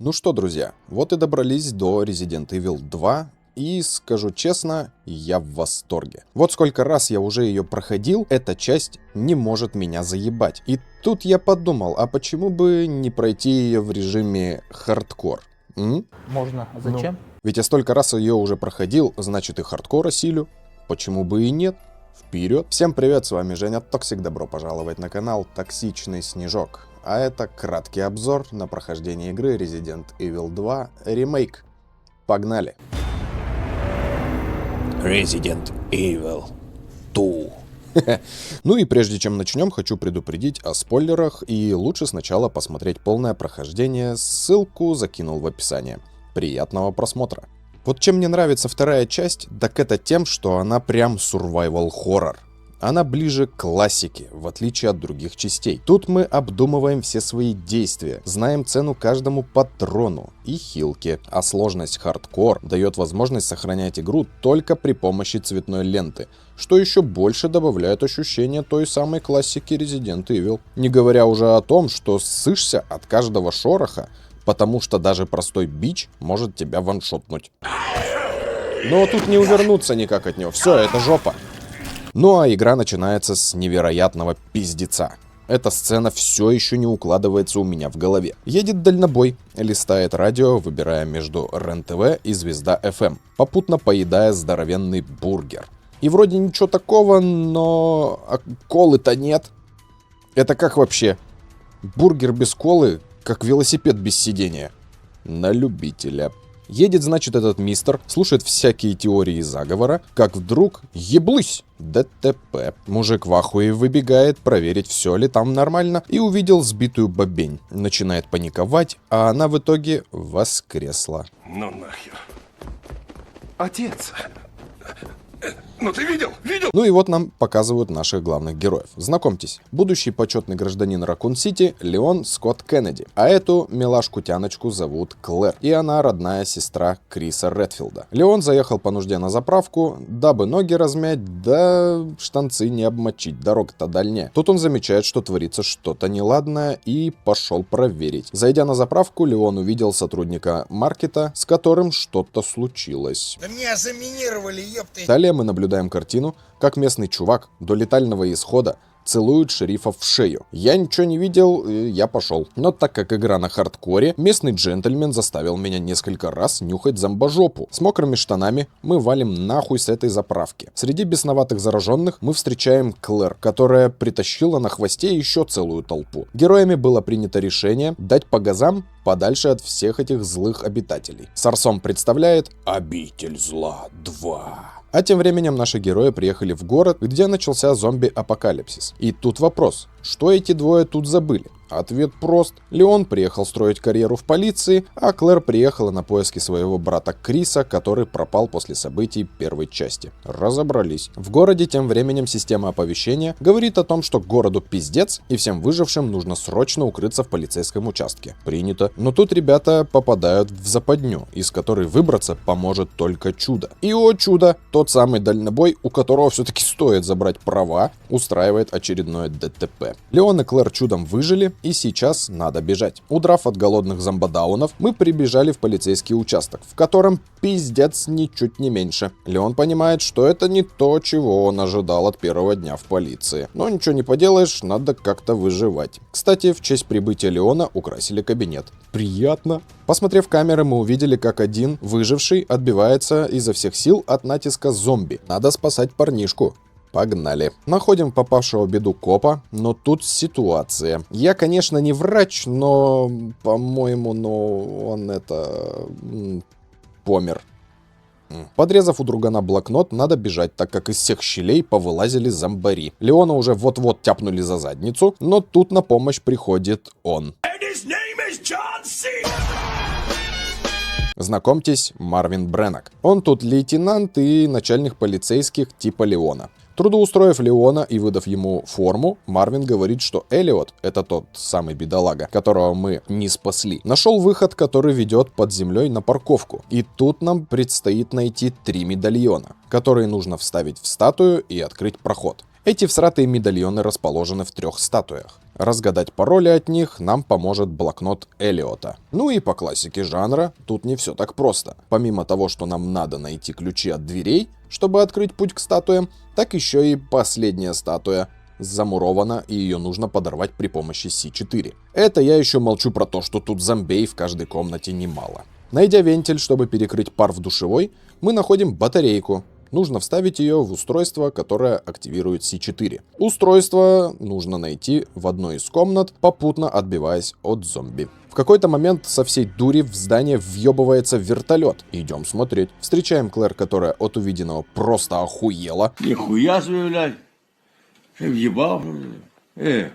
Ну что, друзья, вот и добрались до Resident Evil 2, и, скажу честно, я в восторге. Вот сколько раз я уже ее проходил, эта часть не может меня заебать. И тут я подумал, а почему бы не пройти ее в режиме хардкор? Можно. А зачем? Ведь я столько раз ее уже проходил, значит и хардкор осилю. Почему бы и нет? Вперед! Всем привет, с вами Женя Токсик, добро пожаловать на канал Токсичный Снежок. А это краткий обзор на прохождение игры Resident Evil 2 ремейк. Погнали! Resident Evil 2. Ну и прежде чем начнем, хочу предупредить о спойлерах, и лучше сначала посмотреть полное прохождение, ссылку закинул в описание. Приятного просмотра! Вот чем мне нравится вторая часть, так это тем, что она прям survival horror. Она ближе к классике, в отличие от других частей. Тут мы обдумываем все свои действия, знаем цену каждому патрону и хилке, а сложность хардкор дает возможность сохранять игру только при помощи цветной ленты, что еще больше добавляет ощущение той самой классики Resident Evil. Не говоря уже о том, что ссышься от каждого шороха, потому что даже простой бич может тебя ваншотнуть. Но тут не увернуться никак от него, все, это жопа. Ну а игра начинается с невероятного пиздеца. Эта сцена все еще не укладывается у меня в голове. Едет дальнобой, листает радио, выбирая между РЕН-ТВ и Звезда FM, попутно поедая здоровенный бургер. И вроде ничего такого, но колы-то нет. Это как вообще? Бургер без колы, как велосипед без сидения. На любителя. Едет, значит, этот мистер, слушает всякие теории заговора, как вдруг еблысь! ДТП. Мужик в ахуе выбегает проверить, все ли там нормально, и увидел сбитую бобень. Начинает паниковать, а она в итоге воскресла. Ну нахер. Отец. Ну ты видел? Видел? Ну и вот нам показывают наших главных героев. Знакомьтесь, будущий почетный гражданин Ракун-Сити Леон Скотт Кеннеди. А эту милашку-тяночку зовут Клэр. И она родная сестра Криса Редфилда. Леон заехал по нужде на заправку, дабы ноги размять, да штанцы не обмочить, дорога-то дальняя. Тут он замечает, что творится что-то неладное, и пошел проверить. Зайдя на заправку, Леон увидел сотрудника маркета, с которым что-то случилось. Да меня заминировали, ёпты! Далее мы наблюдаем картину, как местный чувак до летального исхода целует шерифа в шею. Я ничего не видел, я пошел. Но так как игра на хардкоре, местный джентльмен заставил меня несколько раз нюхать зомбожопу. С мокрыми штанами мы валим нахуй с этой заправки. Среди бесноватых зараженных мы встречаем Клэр, которая притащила на хвосте еще целую толпу. Героями было принято решение дать по газам подальше от всех этих злых обитателей. Сарсом представляет «Обитель зла 2». А тем временем наши герои приехали в город, где начался зомби-апокалипсис. И тут вопрос, что эти двое тут забыли? Ответ прост. Леон приехал строить карьеру в полиции, а Клэр приехала на поиски своего брата Криса, который пропал после событий первой части. Разобрались. В городе тем временем система оповещения говорит о том, что городу пиздец, и всем выжившим нужно срочно укрыться в полицейском участке. Принято. Но тут ребята попадают в западню, из которой выбраться поможет только чудо. И о чудо, тот самый дальнобой, у которого все-таки стоит забрать права, устраивает очередное ДТП. Леон и Клэр чудом выжили, и сейчас надо бежать. Удрав от голодных зомбодаунов, мы прибежали в полицейский участок, в котором пиздец ничуть не меньше. Леон понимает, что это не то, чего он ожидал от первого дня в полиции. Но ничего не поделаешь, надо как-то выживать. Кстати, в честь прибытия Леона украсили кабинет. Приятно. Посмотрев камеры, мы увидели, как один выживший отбивается изо всех сил от натиска зомби. Надо спасать парнишку. Погнали. Находим попавшего в беду копа, но тут ситуация. Я, конечно, не врач, но, по-моему, он помер. Подрезав у другана блокнот, надо бежать, так как из всех щелей повылазили зомбари. Леона уже вот-вот тяпнули за задницу, но тут на помощь приходит он. Знакомьтесь, Марвин Бреннок. Он тут лейтенант и начальник полицейских типа Леона. Трудоустроив Леона и выдав ему форму, Марвин говорит, что Элиот, это тот самый бедолага, которого мы не спасли, нашел выход, который ведет под землей на парковку. И тут нам предстоит найти 3 медальона, которые нужно вставить в статую и открыть проход. Эти всратые медальоны расположены в 3 статуях. Разгадать пароли от них нам поможет блокнот Эллиота. Ну и по классике жанра, тут не все так просто. Помимо того, что нам надо найти ключи от дверей, чтобы открыть путь к статуям, так еще и последняя статуя замурована, и ее нужно подорвать при помощи C4. Это я еще молчу про то, что тут зомбей в каждой комнате немало. Найдя вентиль, чтобы перекрыть пар в душевой, мы находим батарейку. Нужно вставить ее в устройство, которое активирует C4. Устройство нужно найти в одной из комнат, попутно отбиваясь от зомби. В какой-то момент со всей дури в здание въебывается вертолет. Идем смотреть. Встречаем Клэр, которая от увиденного просто охуела. Нихуя себе, блядь. Въебал.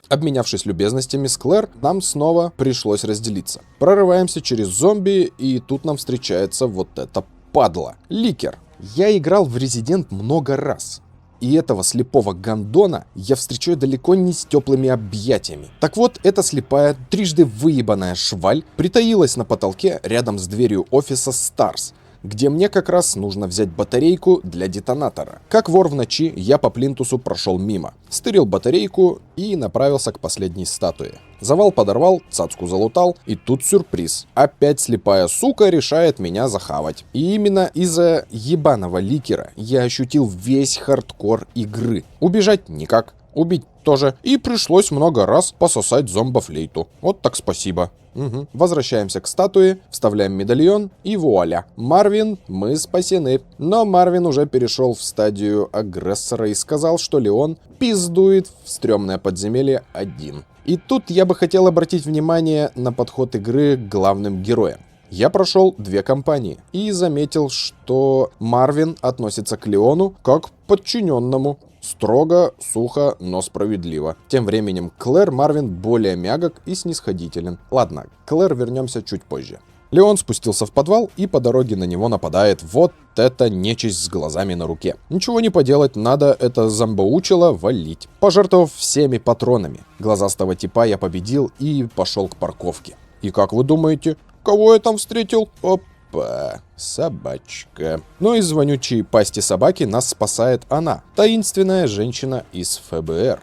Обменявшись любезностями с Клэр, нам снова пришлось разделиться. Прорываемся через зомби, и тут нам встречается вот это падла. Ликер. Я играл в Resident много раз. И этого слепого гандона я встречаю далеко не с теплыми объятиями. Так вот, эта слепая, трижды выебанная шваль притаилась на потолке рядом с дверью офиса Старс, где мне как раз нужно взять батарейку для детонатора. Как вор в ночи, я по плинтусу прошел мимо, стырил батарейку и направился к последней статуе. Завал подорвал, цацку залутал, и тут сюрприз. Опять слепая сука решает меня захавать. И именно из-за ебаного ликера я ощутил весь хардкор игры. Убежать никак, убить тоже. И пришлось много раз пососать зомбофлейту. Вот так спасибо. Угу. Возвращаемся к статуе, вставляем медальон и вуаля. Марвин, мы спасены. Но Марвин уже перешел в стадию агрессора и сказал, что Леон пиздует в стрёмное подземелье один. И тут я бы хотел обратить внимание на подход игры к главным героям. Я прошел 2 кампании и заметил, что Марвин относится к Леону как к подчиненному. Строго, сухо, но справедливо. Тем временем Клэр Марвин более мягок и снисходителен. Ладно, к Клэр вернемся чуть позже. Леон спустился в подвал, и по дороге на него нападает вот эта нечисть с глазами на руке. Ничего не поделать, надо это зомбоучило валить. Пожертвовав всеми патронами глазастого типа, я победил и пошел к парковке. И как вы думаете, кого я там встретил? Опа, собачка. Но из вонючей пасти собаки нас спасает она, таинственная женщина из ФБР.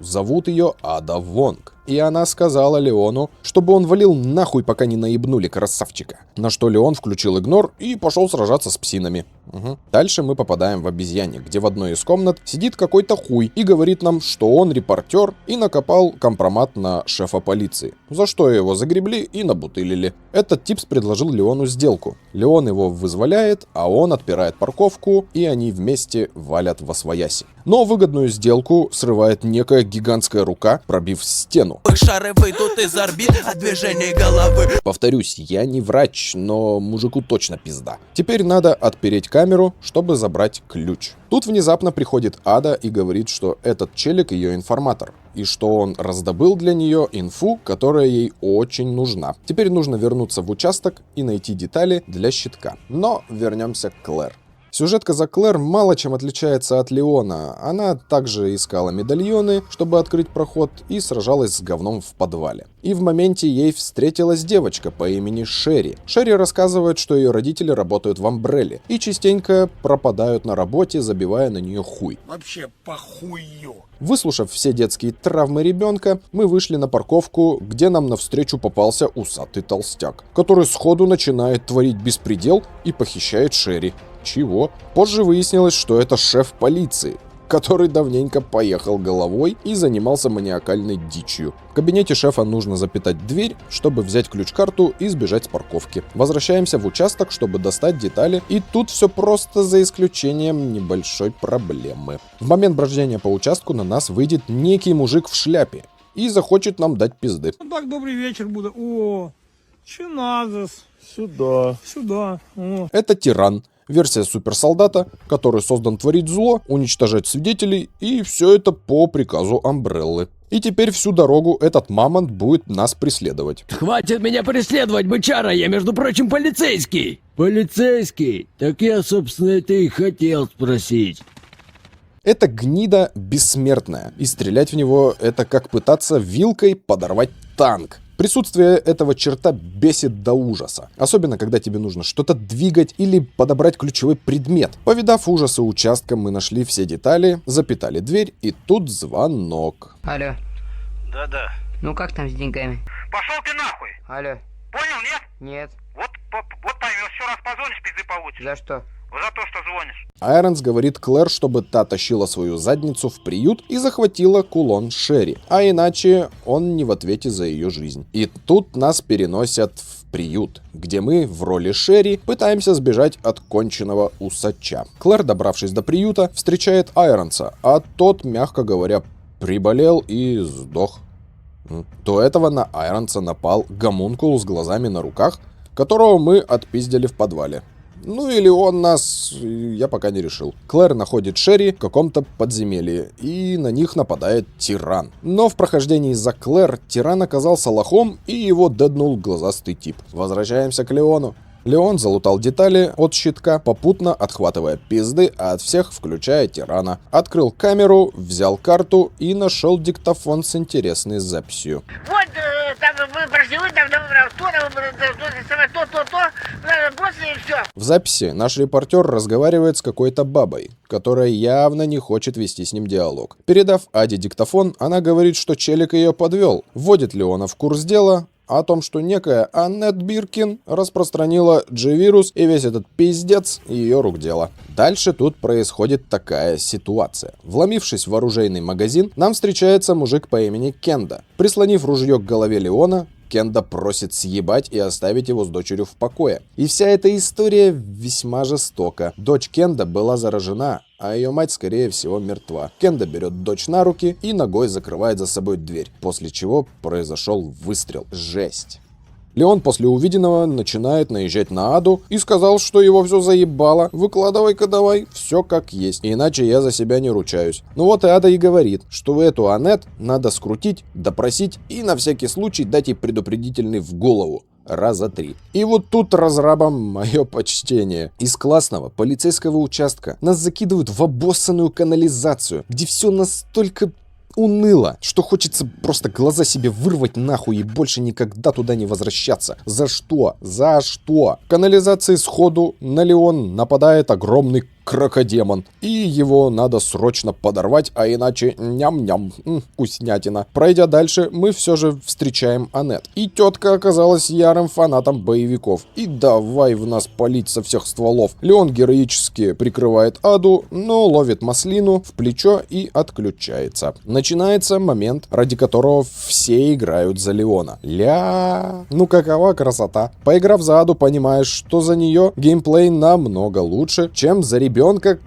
Зовут ее Ада Вонг. И она сказала Леону, чтобы он валил нахуй, пока не наебнули красавчика. На что Леон включил игнор и пошел сражаться с псинами. Угу. Дальше мы попадаем в обезьянник, где в одной из комнат сидит какой-то хуй и говорит нам, что он репортер и накопал компромат на шефа полиции. За что его загребли и набутылили. Этот типс предложил Леону сделку. Леон его вызволяет, а он отпирает парковку, и они вместе валят восвояси. Но выгодную сделку срывает некая гигантская рука, пробив стену. Шары выйдут из орбит от движения головы. Повторюсь, я не врач, но мужику точно пизда. Теперь надо отпереть камеру, чтобы забрать ключ. Тут внезапно приходит Ада и говорит, что этот челик ее информатор, и что он раздобыл для нее инфу, которая ей очень нужна. Теперь нужно вернуться в участок и найти детали для щитка. Но вернемся к Клэр. Сюжетка за Клэр мало чем отличается от Леона. Она также искала медальоны, чтобы открыть проход, и сражалась с говном в подвале. И в моменте ей встретилась девочка по имени Шерри. Шерри рассказывает, что ее родители работают в Амбрелле и частенько пропадают на работе, забивая на нее хуй. Вообще похую. Выслушав все детские травмы ребенка, мы вышли на парковку, где нам навстречу попался усатый толстяк, который сходу начинает творить беспредел и похищает Шерри. Чего? Позже выяснилось, что это шеф полиции, который давненько поехал головой и занимался маниакальной дичью. В кабинете шефа нужно запитать дверь, чтобы взять ключ-карту и сбежать с парковки. Возвращаемся в участок, чтобы достать детали, и тут все просто, за исключением небольшой проблемы. В момент брождения по участку на нас выйдет некий мужик в шляпе и захочет нам дать пизды. Так, добрый вечер буде. О, че надо? Сюда. О. Это тиран. Версия суперсолдата, который создан творить зло, уничтожать свидетелей, и все это по приказу Амбреллы. И теперь всю дорогу этот мамонт будет нас преследовать. Хватит меня преследовать, бычара, я, между прочим, полицейский. Полицейский? Так я, собственно, это и хотел спросить. Это гнида бессмертная, и стрелять в него это как пытаться вилкой подорвать танк. Присутствие этого черта бесит до ужаса. Особенно, когда тебе нужно что-то двигать или подобрать ключевой предмет. Повидав ужасы участка, мы нашли все детали, запитали дверь, и тут звонок. Алло. Да-да. Ну как там с деньгами? Пошел ты нахуй! Алло. Понял, нет? Нет. Вот поймешь, еще раз позвонишь, пизды получишь. За что? За то, что звонишь. Айронс говорит Клэр, чтобы та тащила свою задницу в приют и захватила кулон Шерри, а иначе он не в ответе за ее жизнь. И тут нас переносят в приют, где мы в роли Шерри пытаемся сбежать от конченого усача. Клэр, добравшись до приюта, встречает Айронса, а тот, мягко говоря, приболел и сдох. До этого на Айронса напал гомункул с глазами на руках, которого мы отпиздили в подвале. Ну или он нас, я пока не решил. Клэр находит Шерри в каком-то подземелье, и на них нападает тиран. Но в прохождении за Клэр тиран оказался лохом, и его деднул глазастый тип. Возвращаемся к Леону. Леон залутал детали от щитка, попутно отхватывая пизды от всех, включая тирана. Открыл камеру, взял карту и нашел диктофон с интересной записью. Вот, там мы прошли, там, после и все. В записи наш репортер разговаривает с какой-то бабой, которая явно не хочет вести с ним диалог. Передав Аде диктофон, она говорит, что челик ее подвел, вводит Леона в курс дела, о том, что некая Аннет Биркин распространила G-вирус, и весь этот пиздец ее рук дело. Дальше тут происходит такая ситуация. Вломившись в оружейный магазин, нам встречается мужик по имени Кенда. Прислонив ружье к голове Леона, Кенда просит съебать и оставить его с дочерью в покое. И вся эта история весьма жестока. Дочь Кенда была заражена, а ее мать, скорее всего, мертва. Кенда берет дочь на руки и ногой закрывает за собой дверь, после чего произошел выстрел. Жесть. Леон после увиденного начинает наезжать на Аду и сказал, что его все заебало. Выкладывай-ка давай, все как есть, иначе я за себя не ручаюсь. Ну вот и Ада и говорит, что эту Аннет надо скрутить, допросить и на всякий случай дать ей предупредительный в голову. Раза 3. И вот тут разрабам мое почтение. Из классного полицейского участка нас закидывают в обоссанную канализацию, где все настолько уныло, что хочется просто глаза себе вырвать нахуй и больше никогда туда не возвращаться. За что? За что? В канализации сходу на Леон нападает огромный крокодемон, и его надо срочно подорвать, а иначе ням-ням, вкуснятина. Пройдя дальше, мы все же встречаем Аннет. И тетка оказалась ярым фанатом боевиков. И давай в нас палить со всех стволов. Леон героически прикрывает Аду, но ловит маслину в плечо и отключается. Начинается момент, ради которого все играют за Леона. Ну какова красота. Поиграв за Аду, понимаешь, что за нее геймплей намного лучше, чем за ребенка,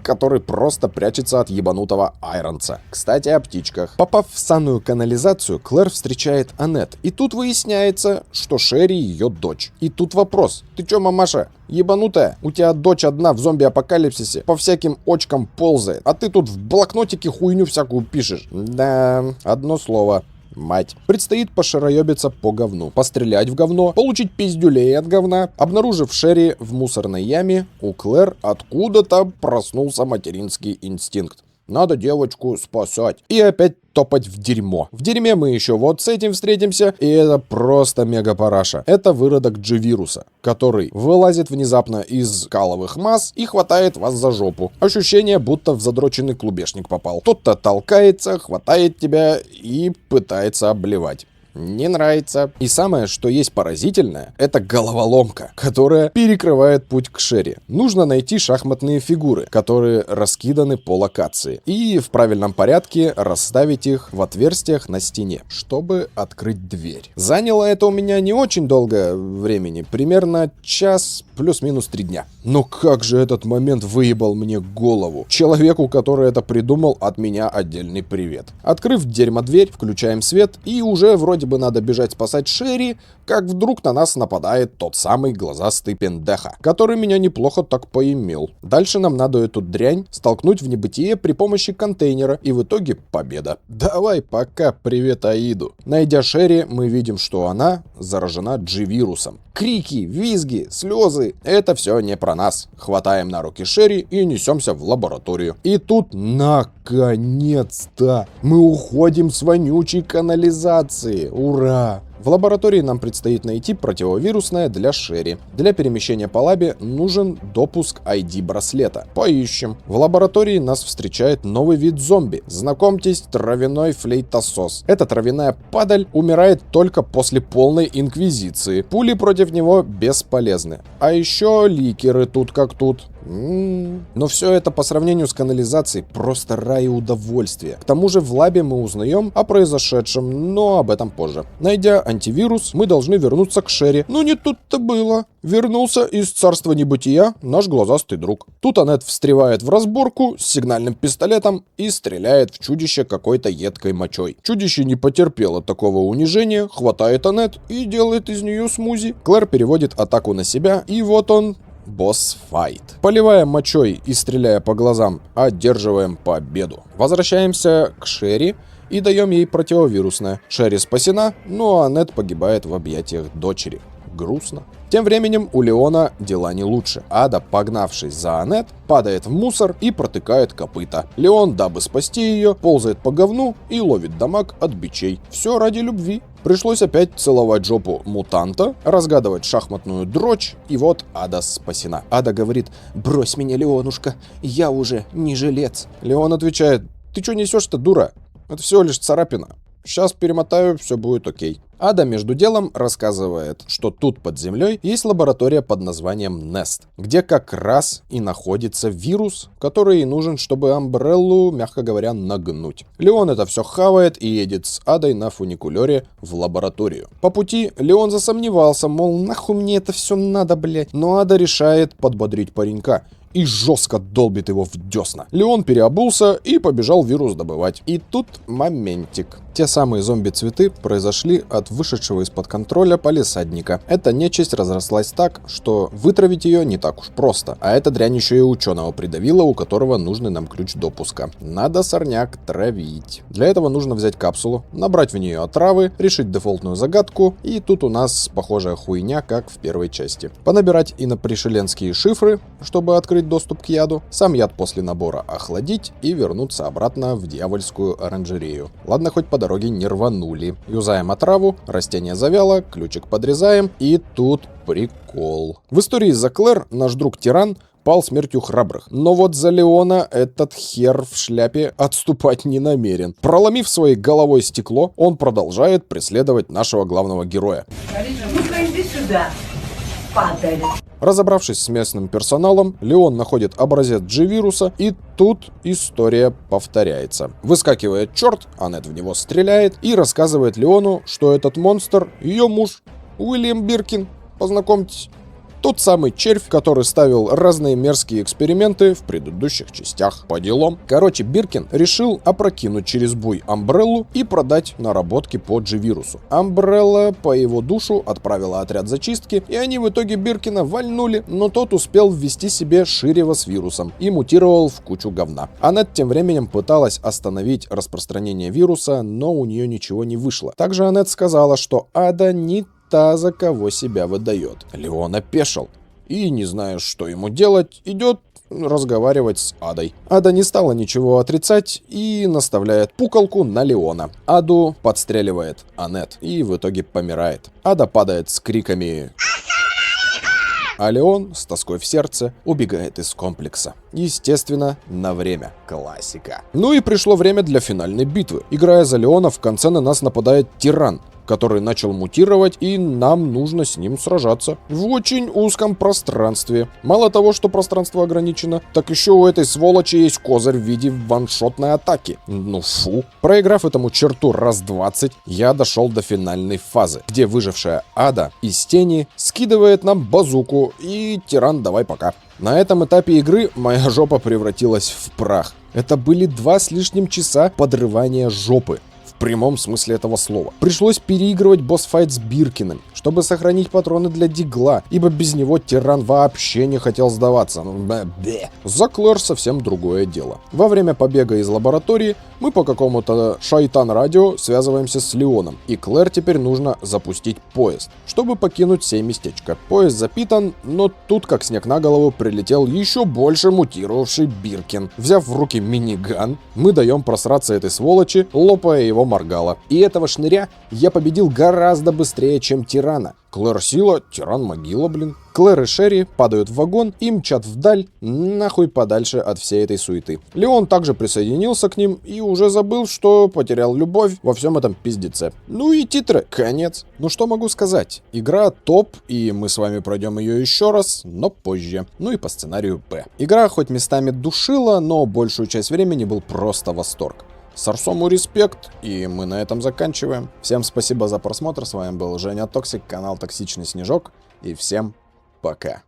который просто прячется от ебанутого Айронса. Кстати, о птичках. Попав в санную канализацию, Клэр встречает Аннет. И тут выясняется, что Шерри ее дочь. И тут вопрос. Ты чё, мамаша, ебанутая? У тебя дочь одна в зомби-апокалипсисе по всяким очкам ползает, а ты тут в блокнотике хуйню всякую пишешь. Да, одно слово. Мать. Предстоит пошароебиться по говну, пострелять в говно, получить пиздюлей от говна. Обнаружив Шерри в мусорной яме, у Клэр откуда-то проснулся материнский инстинкт. Надо девочку спасать. И опять топать в дерьмо. В дерьме мы еще вот с этим встретимся, и это просто мега-параша. Это выродок G-вируса, который вылазит внезапно из каловых масс и хватает вас за жопу. Ощущение, будто в задроченный клубешник попал. Кто-то толкается, хватает тебя и пытается обливать. Не нравится. И самое, что есть поразительное, это головоломка, которая перекрывает путь к Шерри. Нужно найти шахматные фигуры, которые раскиданы по локации, и в правильном порядке расставить их в отверстиях на стене, чтобы открыть дверь. Заняло это у меня не очень долго времени, примерно час плюс-минус 3 дня. Но как же этот момент выебал мне голову. Человеку, который это придумал, от меня отдельный привет. Открыв дерьмо-дверь, включаем свет, и уже вроде бы надо бежать спасать Шерри, как вдруг на нас нападает тот самый глазастый пендеха, который меня неплохо так поимел. Дальше нам надо эту дрянь столкнуть в небытие при помощи контейнера, и в итоге победа. Давай пока, привет Аиду. Найдя Шерри, мы видим, что она заражена G-вирусом. Крики, визги, слезы — это все не про нас. Хватаем на руки Шерри и несемся в лабораторию. И тут, наконец-то, мы уходим с вонючей канализации. Ура! В лаборатории нам предстоит найти противовирусное для Шерри. Для перемещения по лабе нужен допуск ID-браслета. Поищем. В лаборатории нас встречает новый вид зомби. Знакомьтесь, травяной флейтосос. Эта травяная падаль умирает только после полной инквизиции. Пули против него бесполезны. А еще ликеры тут как тут. Но все это по сравнению с канализацией просто рай и удовольствие. К тому же в лабе мы узнаем о произошедшем, но об этом позже. Найдя антивирус, мы должны вернуться к Шерри. Но не тут-то было. Вернулся из царства небытия наш глазастый друг. Тут Аннет встревает в разборку с сигнальным пистолетом и стреляет в чудище какой-то едкой мочой. Чудище не потерпело такого унижения, хватает Аннет и делает из нее смузи. Клэр переводит атаку на себя, и вот он... босс-файт. Поливая мочой и стреляя по глазам, одерживаем победу. Возвращаемся к Шерри и даем ей противовирусное. Шерри спасена, но Аннет погибает в объятиях дочери. Грустно. Тем временем у Леона дела не лучше. Ада, погнавшись за Аннет, падает в мусор и протыкает копыта. Леон, дабы спасти ее, ползает по говну и ловит дамаг от бичей. Все ради любви. Пришлось опять целовать жопу мутанта, разгадывать шахматную дрочь, и вот Ада спасена. Ада говорит: «Брось меня, Леонушка, я уже не жилец». Леон отвечает: «Ты что несешь-то, дура? Это всего лишь царапина. Сейчас перемотаю, все будет окей». Ада между делом рассказывает, что тут под землей есть лаборатория под названием Nest, где как раз и находится вирус, который и нужен, чтобы Амбреллу, мягко говоря, нагнуть. Леон это все хавает и едет с Адой на фуникулере в лабораторию. По пути Леон засомневался, мол, нахуй мне это все надо, блять. Но Ада решает подбодрить паренька и жестко долбит его в десна. Леон переобулся и побежал вирус добывать. И тут моментик. Те самые зомби-цветы произошли от вышедшего из-под контроля палисадника. Эта нечисть разрослась так, что вытравить ее не так уж просто. А эта дрянь еще и ученого придавила, у которого нужный нам ключ допуска. Надо сорняк травить. Для этого нужно взять капсулу, набрать в нее отравы, решить дефолтную загадку, и тут у нас похожая хуйня, как в первой части. Понабирать инопришеленские шифры, чтобы открыть доступ к яду, сам яд после набора охладить и вернуться обратно в дьявольскую оранжерею. Ладно, хоть по дороге не рванули. Юзаем отраву, растение завяло, ключик подрезаем, и тут прикол. В истории за Клэр наш друг-тиран пал смертью храбрых. Но вот за Леона этот хер в шляпе отступать не намерен. Проломив своей головой стекло, он продолжает преследовать нашего главного героя. Ну-ка иди сюда, падаль. Разобравшись с местным персоналом, Леон находит образец G-вируса, и тут история повторяется. Выскакивает черт, Аннет в него стреляет и рассказывает Леону, что этот монстр ее муж Уильям Биркин. Познакомьтесь. Тот самый червь, который ставил разные мерзкие эксперименты в предыдущих частях. По делам. Короче, Биркин решил опрокинуть через буй Амбреллу и продать наработки по G-вирусу. Амбрелла по его душу отправила отряд зачистки, и они в итоге Биркина вальнули, но тот успел ввести себе Ширева с вирусом и мутировал в кучу говна. Аннет тем временем пыталась остановить распространение вируса, но у нее ничего не вышло. Также Аннет сказала, что Ада не та, за кого себя выдает. Леон опешил и, не зная, что ему делать, идет разговаривать с Адой. Ада не стала ничего отрицать и наставляет пукалку на Леона. Аду подстреливает Аннет и в итоге помирает. Ада падает с криками, а Леон с тоской в сердце убегает из комплекса. Естественно, на время. Классика. Ну и пришло время для финальной битвы. Играя за Леона, в конце на нас нападает тиран, который начал мутировать, и нам нужно с ним сражаться в очень узком пространстве. Мало того, что пространство ограничено, так еще у этой сволочи есть козырь в виде ваншотной атаки. Ну фу. Проиграв этому черту раз 20, я дошел до финальной фазы, где выжившая Ада из тени скидывает нам базуку, и тиран давай пока. На этом этапе игры моя жопа превратилась в прах. Это были 2 с лишним часа подрывания жопы. В прямом смысле этого слова. Пришлось переигрывать босс-файт с Биркиным, чтобы сохранить патроны для дигла, ибо без него тиран вообще не хотел сдаваться. За Клэр совсем другое дело. Во время побега из лаборатории мы по какому-то шайтан-радио связываемся с Леоном, и Клэр теперь нужно запустить поезд, чтобы покинуть сей местечко. Поезд запитан, но тут, как снег на голову, прилетел еще больше мутировавший Биркин. Взяв в руки миниган, мы даем просраться этой сволочи, лопая его поморгала. И этого шныря я победил гораздо быстрее, чем тирана. Клэр сила, тиран могила, блин. Клэр и Шерри падают в вагон и мчат вдаль, нахуй подальше от всей этой суеты. Леон также присоединился к ним и уже забыл, что потерял любовь во всем этом пиздеце. Ну и титры, конец. Ну что могу сказать? Игра топ, и мы с вами пройдем ее еще раз, но позже. Ну и по сценарию П. Игра хоть местами душила, но большую часть времени был просто восторг. Сарсому респект, и мы на этом заканчиваем. Всем спасибо за просмотр, с вами был Женя Токсик, канал Токсичный Снежок, и всем пока.